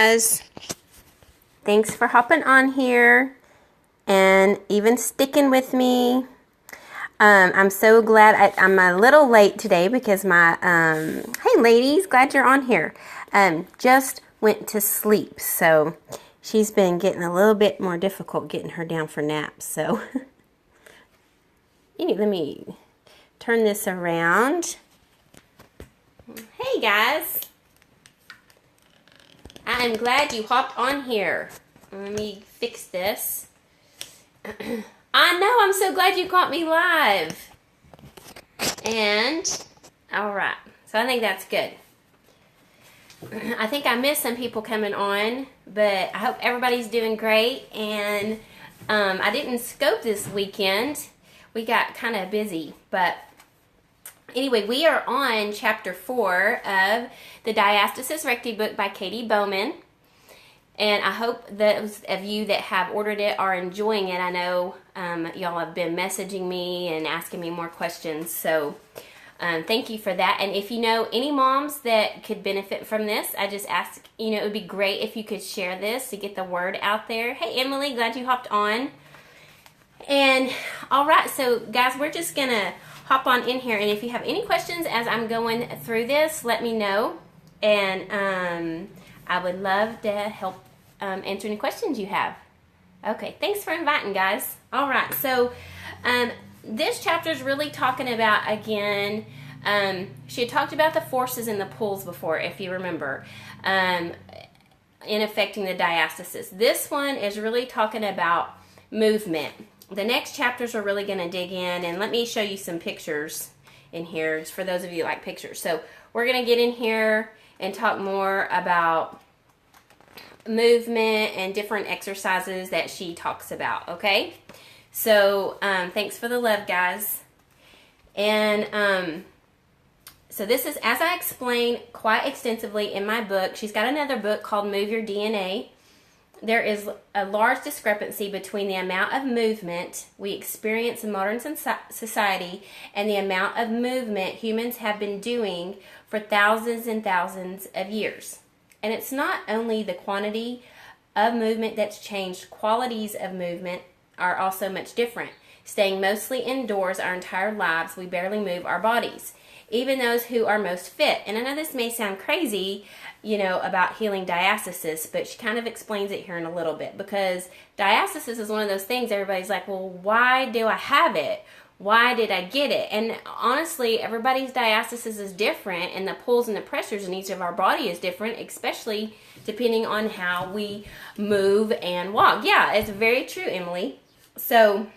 guys. Thanks for hopping on here and even sticking with me. I'm so glad I'm a little late today because my, hey ladies, glad you're on here. Just went to sleep, so she's been getting a little bit more difficult getting her down for naps. So let me turn this around. Hey guys. I'm glad you hopped on here. Let me fix this. I know, I'm so glad you caught me live. And, alright. So I think that's good. I think I missed some people coming on, but I hope everybody's doing great. And I didn't scope this weekend. We got kind of busy, but anyway, we are on chapter 4 of the Diastasis Recti book by Katie Bowman. And I hope those of you that have ordered it are enjoying it. I know y'all have been messaging me and asking me more questions. So thank you for that. And if you know any moms that could benefit from this, I just ask, it would be great if you could share this to get the word out there. Hey, Emily, glad you hopped on. And all right, so guys, we're just going to hop on in here, and if you have any questions as I'm going through this, let me know, and I would love to help answer any questions you have. Okay, thanks for inviting, guys. All right, so this chapter is really talking about, again, she had talked about the forces and the pulls before, if you remember, in affecting the diastasis. This one is really talking about movement. The next chapters are really going to dig in, and let me show you some pictures in here, just for those of you who like pictures. So we're going to get in here and talk more about movement and different exercises that she talks about, okay? So thanks for the love, guys. And so this is, as I explained quite extensively in my book, she's got another book called Move Your DNA. There is a large discrepancy between the amount of movement we experience in modern society and the amount of movement humans have been doing for thousands and thousands of years. And it's not only the quantity of movement that's changed, qualities of movement are also much different. Staying mostly indoors our entire lives, we barely move our bodies. Even those who are most fit. And I know this may sound crazy, about healing diastasis, but she kind of explains it here in a little bit, because diastasis is one of those things everybody's like, well, why do I have it? Why did I get it? And honestly, everybody's diastasis is different, and the pulls and the pressures in each of our body is different, especially depending on how we move and walk. Yeah, it's very true, Emily. So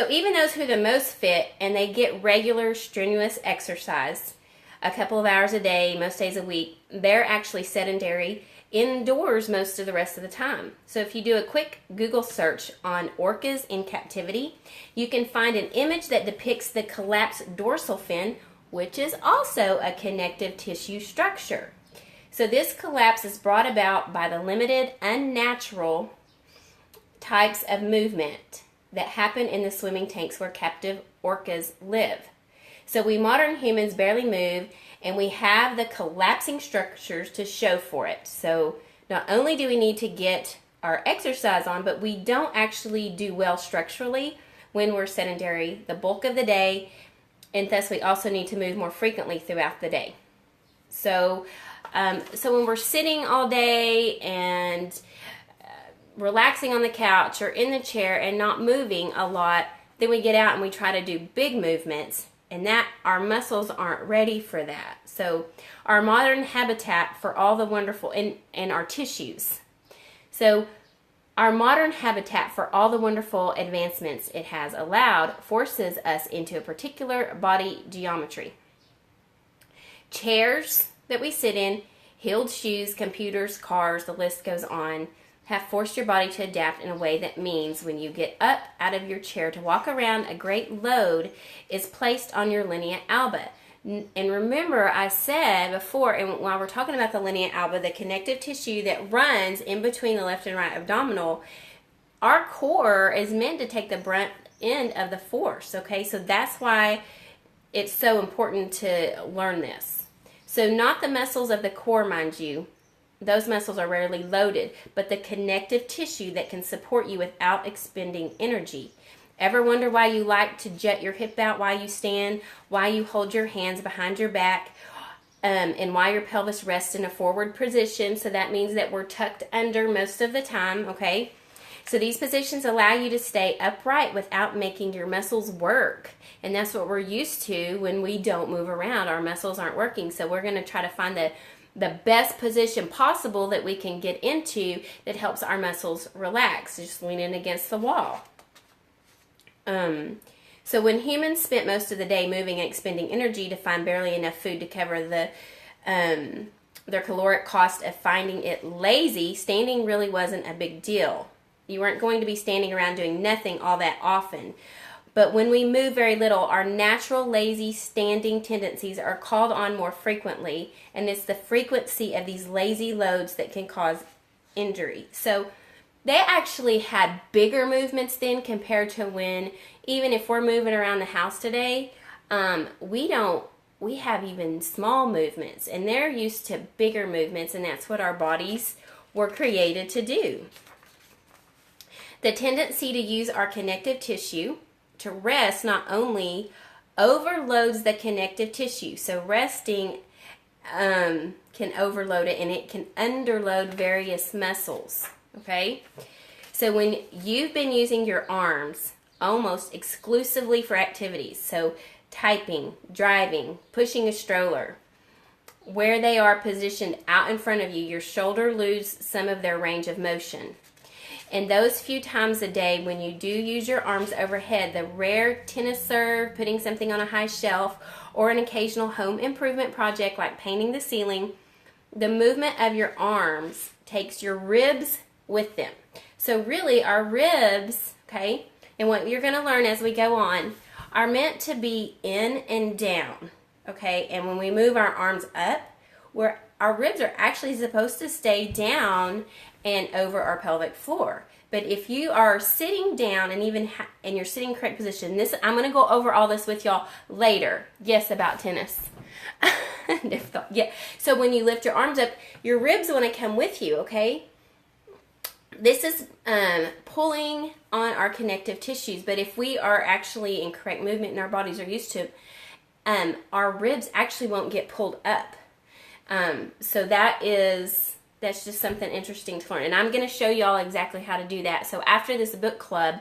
even those who are the most fit and they get regular strenuous exercise, a couple of hours a day, most days a week, they're actually sedentary indoors most of the rest of the time. So if you do a quick Google search on orcas in captivity, you can find an image that depicts the collapsed dorsal fin, which is also a connective tissue structure. So this collapse is brought about by the limited, unnatural types of movement that happen in the swimming tanks where captive orcas live. So we modern humans barely move, and we have the collapsing structures to show for it. So not only do we need to get our exercise on, but we don't actually do well structurally when we're sedentary the bulk of the day, and thus we also need to move more frequently throughout the day. So when we're sitting all day and relaxing on the couch or in the chair and not moving a lot, then we get out and we try to do big movements, and that our muscles aren't ready for that. So our modern habitat for all the wonderful, and our tissues. So our modern habitat for all the wonderful advancements it has allowed forces us into a particular body geometry. Chairs that we sit in, heeled shoes, computers, cars, the list goes on, have forced your body to adapt in a way that means when you get up out of your chair to walk around, a great load is placed on your linea alba. And remember, I said before, and while we're talking about the linea alba, the connective tissue that runs in between the left and right abdominal, our core is meant to take the brunt end of the force, okay? So that's why it's so important to learn this. So not the muscles of the core, mind you, those muscles are rarely loaded, but the connective tissue that can support you without expending energy. Ever wonder why you like to jet your hip out while you stand, why you hold your hands behind your back, and why your pelvis rests in a forward position? So that means that we're tucked under most of the time, okay? So these positions allow you to stay upright without making your muscles work. And that's what we're used to when we don't move around. Our muscles aren't working. So we're going to try to find the best position possible that we can get into that helps our muscles relax. Just leaning against the wall. So when humans spent most of the day moving and expending energy to find barely enough food to cover their caloric cost of finding it lazy, standing really wasn't a big deal. You weren't going to be standing around doing nothing all that often. But when we move very little, our natural lazy standing tendencies are called on more frequently, and it's the frequency of these lazy loads that can cause injury. So they actually had bigger movements then compared to when, even if we're moving around the house today, we have even small movements, and they're used to bigger movements, and that's what our bodies were created to do. The tendency to use our connective tissue to rest not only overloads the connective tissue, so resting can overload it, and it can underload various muscles, okay? So when you've been using your arms almost exclusively for activities, so typing, driving, pushing a stroller, where they are positioned out in front of you, your shoulder lose some of their range of motion. And those few times a day when you do use your arms overhead, the rare tennis serve, putting something on a high shelf, or an occasional home improvement project like painting the ceiling, the movement of your arms takes your ribs with them. So really our ribs, okay, and what you're going to learn as we go on, are meant to be in and down, okay? And when we move our arms up, our ribs are actually supposed to stay down and over our pelvic floor. But if you are sitting down and even in your sitting correct position, I'm going to go over all this with y'all later. Yes, about tennis. Yeah. So when you lift your arms up, your ribs want to come with you, okay? This is pulling on our connective tissues, but if we are actually in correct movement and our bodies are used to, our ribs actually won't get pulled up. So that's just something interesting to learn. And I'm going to show y'all exactly how to do that. So after this book club,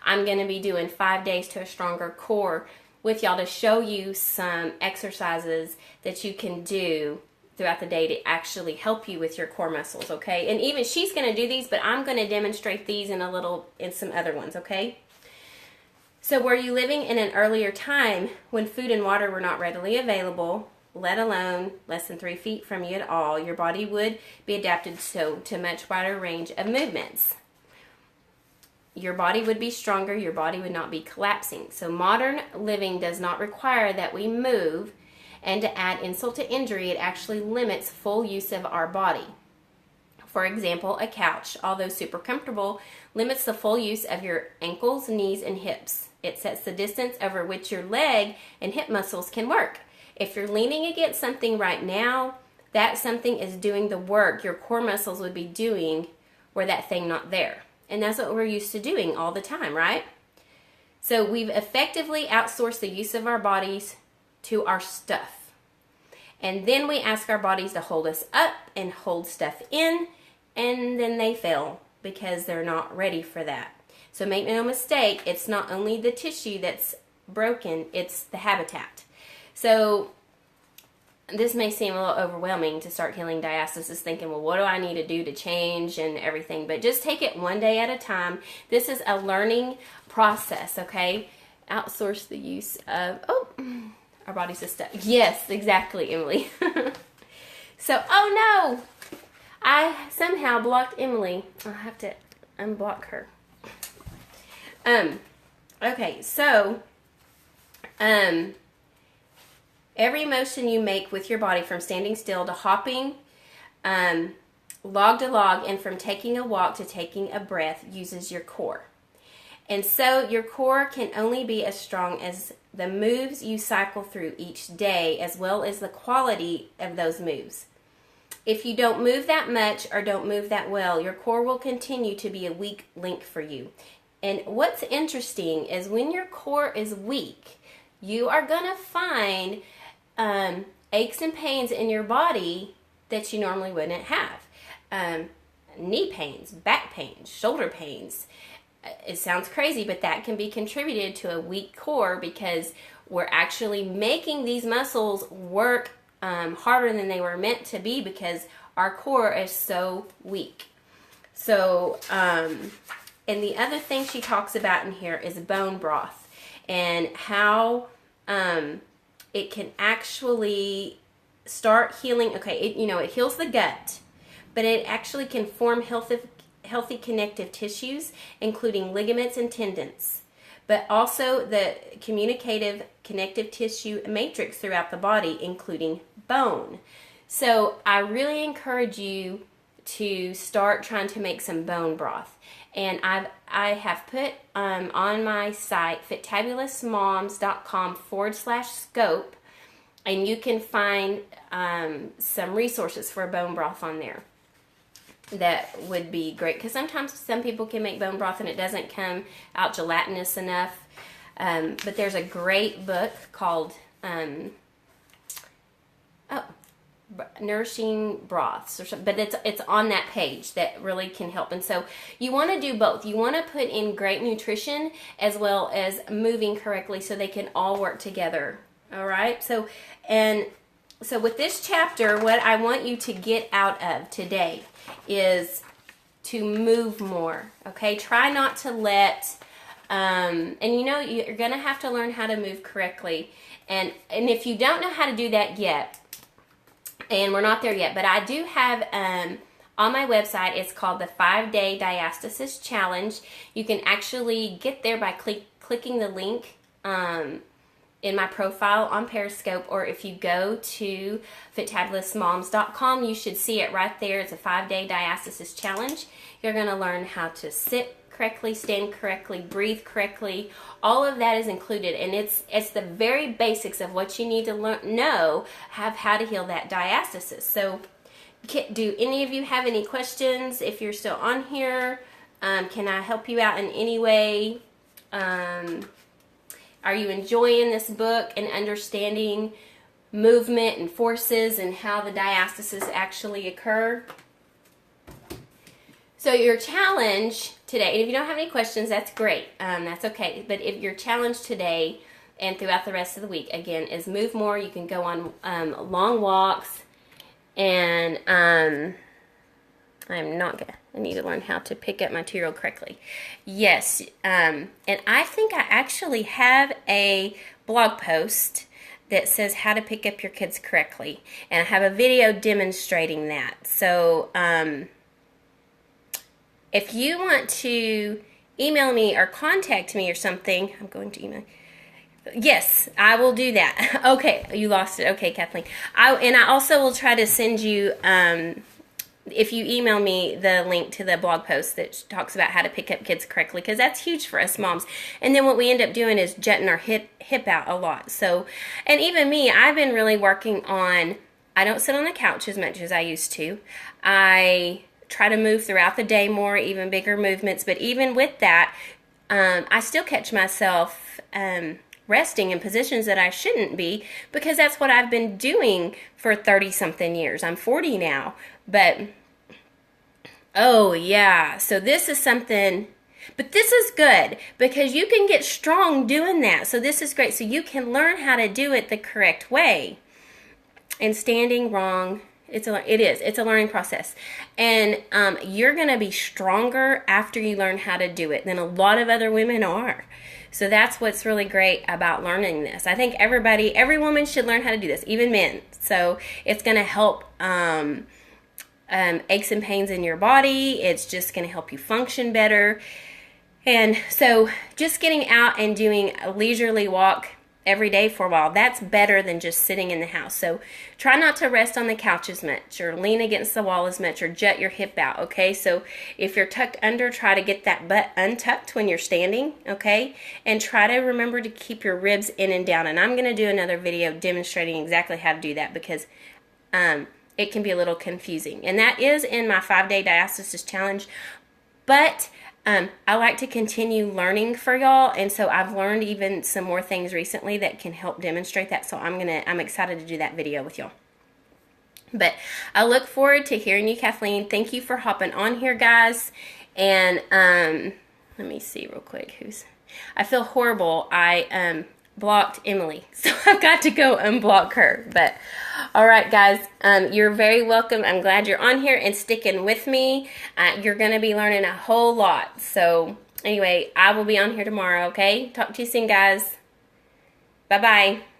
I'm going to be doing 5 days to a stronger core with y'all to show you some exercises that you can do throughout the day to actually help you with your core muscles, okay? And even she's going to do these, but I'm going to demonstrate these in some other ones, okay? So were you living in an earlier time when food and water were not readily available, let alone less than 3 feet from you at all, your body would be adapted to much wider range of movements. Your body would be stronger, your body would not be collapsing. So modern living does not require that we move, and to add insult to injury, it actually limits full use of our body. For example, a couch, although super comfortable, limits the full use of your ankles, knees, and hips. It sets the distance over which your leg and hip muscles can work. If you're leaning against something right now, that something is doing the work your core muscles would be doing were that thing not there. And that's what we're used to doing all the time, right? So we've effectively outsourced the use of our bodies to our stuff. And then we ask our bodies to hold us up and hold stuff in, and then they fail because they're not ready for that. So make no mistake, it's not only the tissue that's broken, it's the habitat. So this may seem a little overwhelming to start healing diastasis, thinking, well, what do I need to do to change and everything? But just take it one day at a time. This is a learning process, okay? Outsource the use of, our bodies to stuff. Yes, exactly, Emily. So, oh no! I somehow blocked Emily. I'll have to unblock her. Okay, so, every motion you make with your body, from standing still to hopping, log to log, and from taking a walk to taking a breath, uses your core. And so your core can only be as strong as the moves you cycle through each day, as well as the quality of those moves. if you don't move that much or don't move that well, your core will continue to be a weak link for you. And what's interesting is when your core is weak, you are going to find aches and pains in your body that you normally wouldn't have. Knee pains, back pains, shoulder pains. It sounds crazy, but that can be contributed to a weak core because we're actually making these muscles work harder than they were meant to be because our core is so weak. So, and the other thing she talks about in here is bone broth and how it can actually start healing. Okay, it heals the gut, but it actually can form healthy connective tissues, including ligaments and tendons, but also the communicative connective tissue matrix throughout the body, including bone. So I really encourage you to start trying to make some bone broth. And I have put on my site, fitabulousmoms.com/scope, and you can find some resources for bone broth on there. That would be great because sometimes some people can make bone broth and it doesn't come out gelatinous enough. But there's a great book called Nourishing Broths, but it's on that page that really can help. And so you want to do both. You want to put in great nutrition as well as moving correctly so they can all work together. All right. So with this chapter, what I want you to get out of today is to move more. Okay, try not to let and you're gonna have to learn how to move correctly, and if you don't know how to do that yet, and we're not there yet, but I do have on my website, it's called the 5-Day Diastasis Challenge. You can actually get there by clicking the link in my profile on Periscope, or if you go to fitabulousmoms.com, you should see it right there. It's a 5-day diastasis challenge. You're going to learn how to sit correctly, stand correctly, breathe correctly. All of that is included, and it's the very basics of what you need to know how to heal that diastasis. So do any of you have any questions? If you're still on here, can I help you out in any way? Are you enjoying this book and understanding movement and forces and how the diastasis actually occur? So your challenge today, and if you don't have any questions, that's great. That's okay. But if your challenge today and throughout the rest of the week, again, is move more. You can go on long walks, and I need to learn how to pick up material correctly. Yes, and I think I actually have a blog post that says how to pick up your kids correctly, and I have a video demonstrating that. So if you want to email me or contact me or something, I'm going to email. Yes, I will do that. Okay, you lost it. Okay, Kathleen. I also will try to send you, if you email me, the link to the blog post that talks about how to pick up kids correctly, because that's huge for us moms. And then what we end up doing is jutting our hip out a lot. So, and even me, I've been really working on, I don't sit on the couch as much as I used to. I try to move throughout the day more, even bigger movements. But even with that, I still catch myself resting in positions that I shouldn't be, because that's what I've been doing for 30-something years. I'm 40 now. But, oh yeah, so this is something, but this is good because you can get strong doing that. So this is great. So you can learn how to do it the correct way. And standing wrong, it's a learning process. And you're going to be stronger after you learn how to do it than a lot of other women are. So that's what's really great about learning this. I think every woman should learn how to do this, even men. So it's going to help aches and pains in your body. It's just going to help you function better. And so just getting out and doing a leisurely walk every day for a while, that's better than just sitting in the house. So try not to rest on the couch as much or lean against the wall as much or jut your hip out, okay? So if you're tucked under, try to get that butt untucked when you're standing, okay? And try to remember to keep your ribs in and down. And I'm going to do another video demonstrating exactly how to do that, because it can be a little confusing. And that is in my 5-day diastasis challenge. But I like to continue learning for y'all, and so I've learned even some more things recently that can help demonstrate that. So I'm excited to do that video with y'all. But I look forward to hearing you, Kathleen. Thank you for hopping on here, guys. And let me see real quick I feel horrible. I blocked Emily, so I've got to go unblock her. But all right, guys, you're very welcome. I'm glad you're on here and sticking with me. You're going to be learning a whole lot. So anyway, I will be on here tomorrow, okay? Talk to you soon, guys. Bye-bye.